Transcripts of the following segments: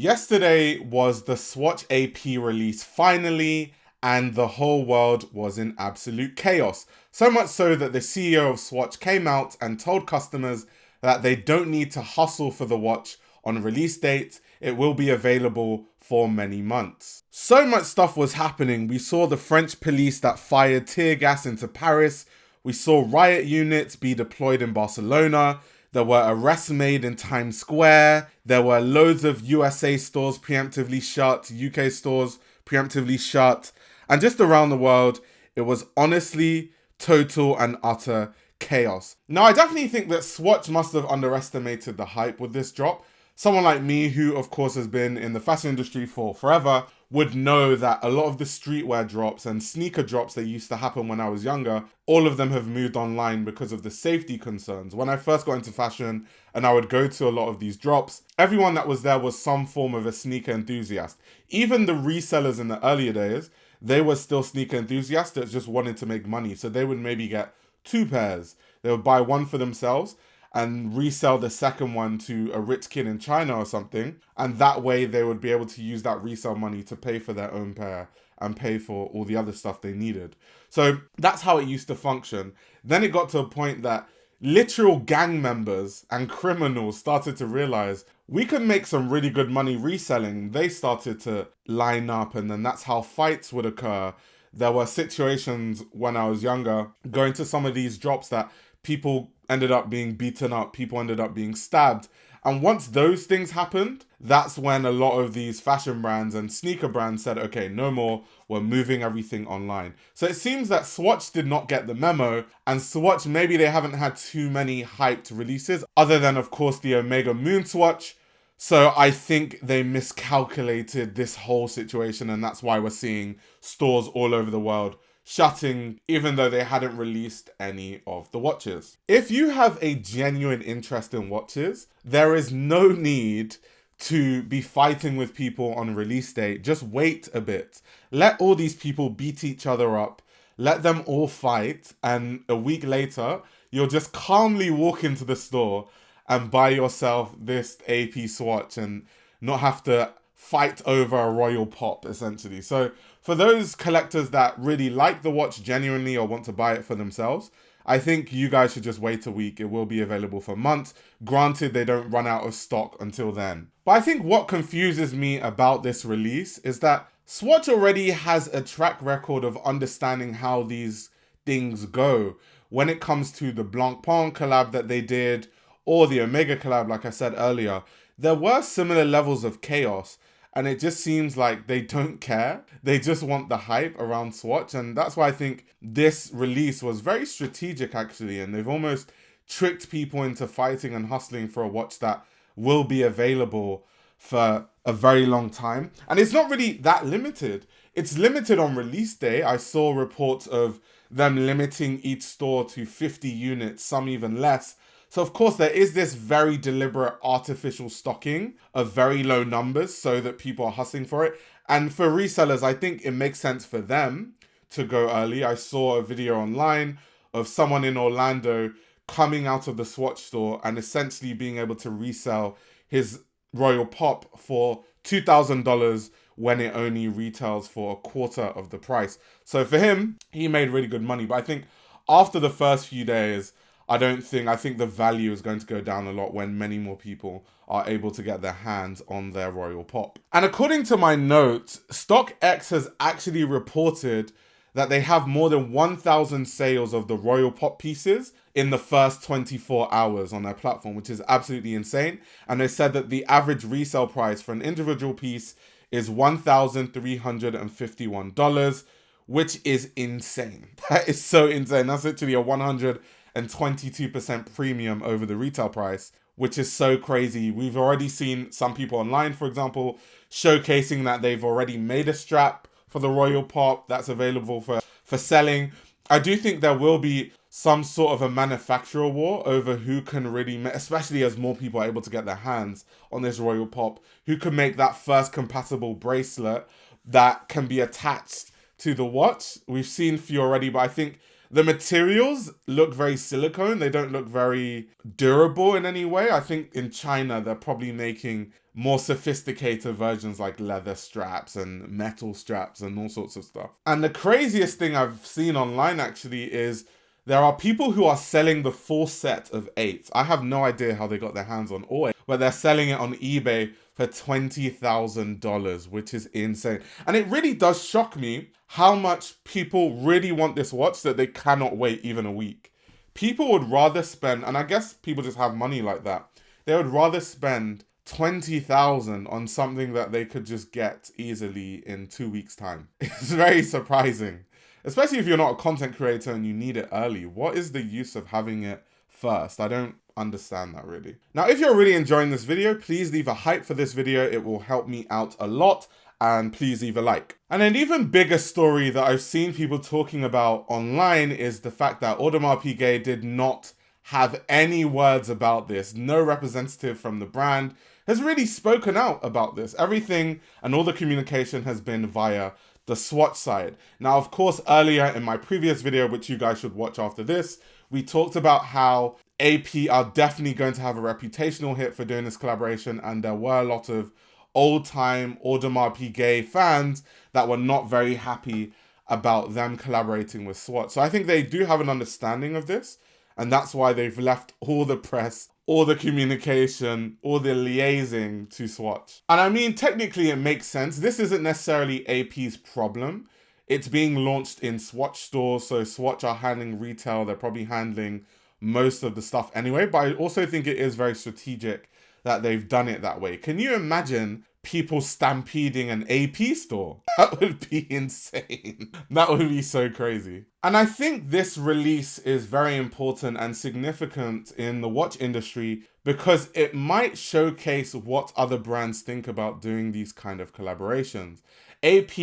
Yesterday was the Swatch AP release finally, and the whole world was in absolute chaos. So much so that the CEO of Swatch came out and told customers that they don't need to hustle for the watch on release date. It will be available for many months. So much stuff was happening. We saw the French police that fired tear gas into Paris. We saw riot units be deployed in Barcelona. There were arrests made in Times Square. There were loads of USA stores preemptively shut, UK stores preemptively shut. And just around the world, it was honestly total and utter chaos. Now, I definitely think that Swatch must have underestimated the hype with this drop. Someone like me, who of course has been in the fashion industry for forever, would know that a lot of the streetwear drops and sneaker drops that used to happen when I was younger, all of them have moved online because of the safety concerns. When I first got into fashion and I would go to a lot of these drops, everyone that was there was some form of a sneaker enthusiast. Even the resellers in the earlier days, they were still sneaker enthusiasts that just wanted to make money. So they would maybe get 2 pairs. They would buy one for themselves and resell the second one to a rich kid in China or something. And that way they would be able to use that resale money to pay for their own pair and pay for all the other stuff they needed. So that's how it used to function. Then it got to a point that literal gang members and criminals started to realize we could make some really good money reselling. They started to line up, and then that's how fights would occur. There were situations when I was younger going to some of these drops that people ended up being beaten up, people ended up being stabbed. And once those things happened, that's when a lot of these fashion brands and sneaker brands said, okay, no more, we're moving everything online. So it seems that Swatch did not get the memo, and Swatch, maybe they haven't had too many hyped releases, other than, of course, the Omega Moon Swatch. So I think they miscalculated this whole situation, and that's why we're seeing stores all over the world shutting, even though they hadn't released any of the watches. If you have a genuine interest in watches, there is no need to be fighting with people on release date. Just wait a bit. Let all these people beat each other up. Let them all fight. And a week later, you'll just calmly walk into the store and buy yourself this AP Swatch and not have to fight over a Royal Pop, essentially. So for those collectors that really like the watch genuinely or want to buy it for themselves, I think you guys should just wait a week. It will be available for months. Granted, they don't run out of stock until then. But I think what confuses me about this release is that Swatch already has a track record of understanding how these things go. When it comes to the Blancpain collab that they did, or the Omega collab, like I said earlier, there were similar levels of chaos. And it just seems like they don't care. They just want the hype around Swatch. And that's why I think this release was very strategic, actually. And they've almost tricked people into fighting and hustling for a watch that will be available for a very long time. And it's not really that limited. It's limited on release day. I saw reports of them limiting each store to 50 units, some even less. So of course there is this very deliberate artificial stocking of very low numbers so that people are hustling for it. And for resellers, I think it makes sense for them to go early. I saw a video online of someone in Orlando coming out of the Swatch store and essentially being able to resell his Royal Pop for $2,000 when it only retails for a quarter of the price. So for him, he made really good money. But I think after the first few days, I think the value is going to go down a lot when many more people are able to get their hands on their Royal Pop. And according to my notes, StockX has actually reported that they have more than 1,000 sales of the Royal Pop pieces in the first 24 hours on their platform, which is absolutely insane. And they said that the average resale price for an individual piece is $1,351, which is insane. That is so insane. That's literally a 122% premium over the retail price, which is so crazy. We've already seen some people online, for example, showcasing that they've already made a strap for the Royal Pop that's available for selling. I do think there will be some sort of a manufacturer war over who can really, especially as more people are able to get their hands on this Royal Pop, who can make that first compatible bracelet that can be attached to the watch. We've seen few already, but I think the materials look very silicone. They don't look very durable in any way. I think in China, they're probably making more sophisticated versions like leather straps and metal straps and all sorts of stuff. And the craziest thing I've seen online actually is there are people who are selling the full set of 8. I have no idea how they got their hands on all 8, but they're selling it on eBay for $20,000, which is insane. And it really does shock me how much people really want this watch that they cannot wait even a week. People would rather spend, and I guess people just have money like that, they would rather spend $20,000 on something that they could just get easily in 2 weeks' time. It's very surprising. Especially if you're not a content creator and you need it early. What is the use of having it first? I don't understand that really. Now, if you're really enjoying this video, please leave a hype for this video. It will help me out a lot. And please leave a like. And an even bigger story that I've seen people talking about online is the fact that Audemars Piguet did not have any words about this. No representative from the brand has really spoken out about this. Everything and all the communication has been via the Swatch side. Now, of course, earlier in my previous video, which you guys should watch after this, we talked about how AP are definitely going to have a reputational hit for doing this collaboration, and there were a lot of old-time Audemars Piguet fans that were not very happy about them collaborating with Swatch. So I think they do have an understanding of this, and that's why they've left all the press, all the communication, all the liaising to Swatch. And I mean, technically it makes sense. This isn't necessarily AP's problem. It's being launched in Swatch stores, so Swatch are handling retail. They're probably handling most of the stuff anyway, but I also think it is very strategic that they've done it that way. Can you imagine people stampeding an AP store? That would be insane. That would be so crazy. And I think this release is very important and significant in the watch industry because it might showcase what other brands think about doing these kind of collaborations. AP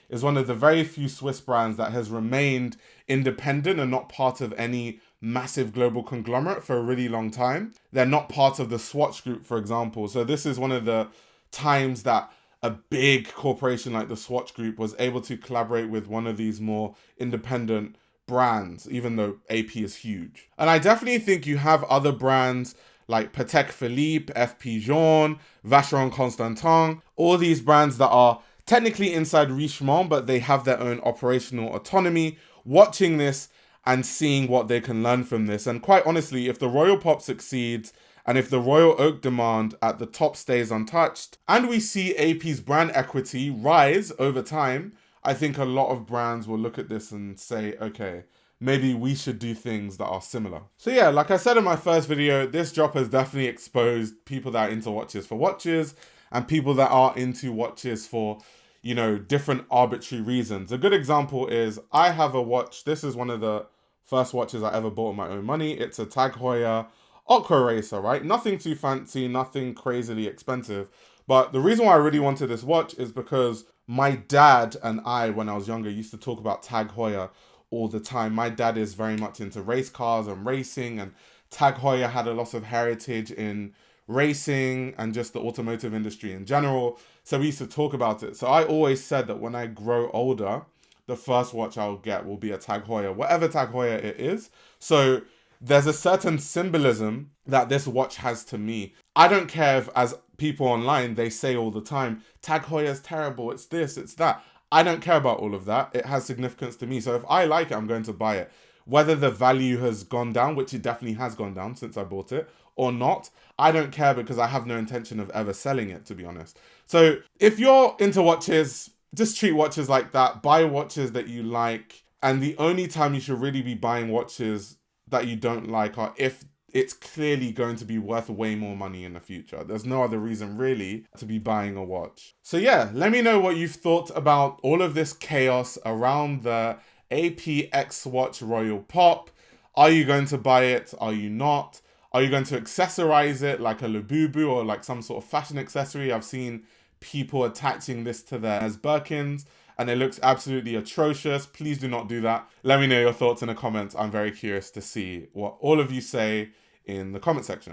is one of the very few Swiss brands that has remained independent and not part of any massive global conglomerate for a really long time. They're not part of the Swatch group, for example. So this is one of the times that a big corporation like the Swatch group was able to collaborate with one of these more independent brands, even though AP is huge. And I definitely think you have other brands like Patek Philippe, FP Journe, Vacheron Constantin, all these brands that are technically inside Richemont, but they have their own operational autonomy, watching this and seeing what they can learn from this. And quite honestly, if the Royal Pop succeeds, and if the Royal Oak demand at the top stays untouched, and we see AP's brand equity rise over time, I think a lot of brands will look at this and say, okay, maybe we should do things that are similar. So yeah, like I said in my first video, this drop has definitely exposed people that are into watches for watches, and people that are into watches for, you know, different arbitrary reasons. A good example is I have a watch. This is one of the first watches I ever bought with my own money. It's a Tag Heuer Aqua Racer, right? Nothing too fancy, nothing crazily expensive. But the reason why I really wanted this watch is because my dad and I, when I was younger, used to talk about Tag Heuer all the time. My dad is very much into race cars and racing, and Tag Heuer had a lot of heritage in racing and just the automotive industry in general. So we used to talk about it. So I always said that when I grow older, the first watch I'll get will be a Tag Heuer, whatever Tag Heuer it is. So there's a certain symbolism that this watch has to me. I don't care if, as people online, they say all the time, Tag Heuer's terrible, it's this, it's that. I don't care about all of that. It has significance to me. So if I like it, I'm going to buy it. Whether the value has gone down, which it definitely has gone down since I bought it, or not, I don't care because I have no intention of ever selling it, to be honest. So if you're into watches, just treat watches like that. Buy watches that you like. And the only time you should really be buying watches that you don't like are if it's clearly going to be worth way more money in the future. There's no other reason really to be buying a watch. So yeah, let me know what you've thought about all of this chaos around the AP Swatch Royal Pop. Are you going to buy it? Are you not? Are you going to accessorize it like a Labubu or like some sort of fashion accessory? I've seen people attaching this to their Birkins, and it looks absolutely atrocious. Please do not do that. Let me know your thoughts in the comments. I'm very curious to see what all of you say in the comment section.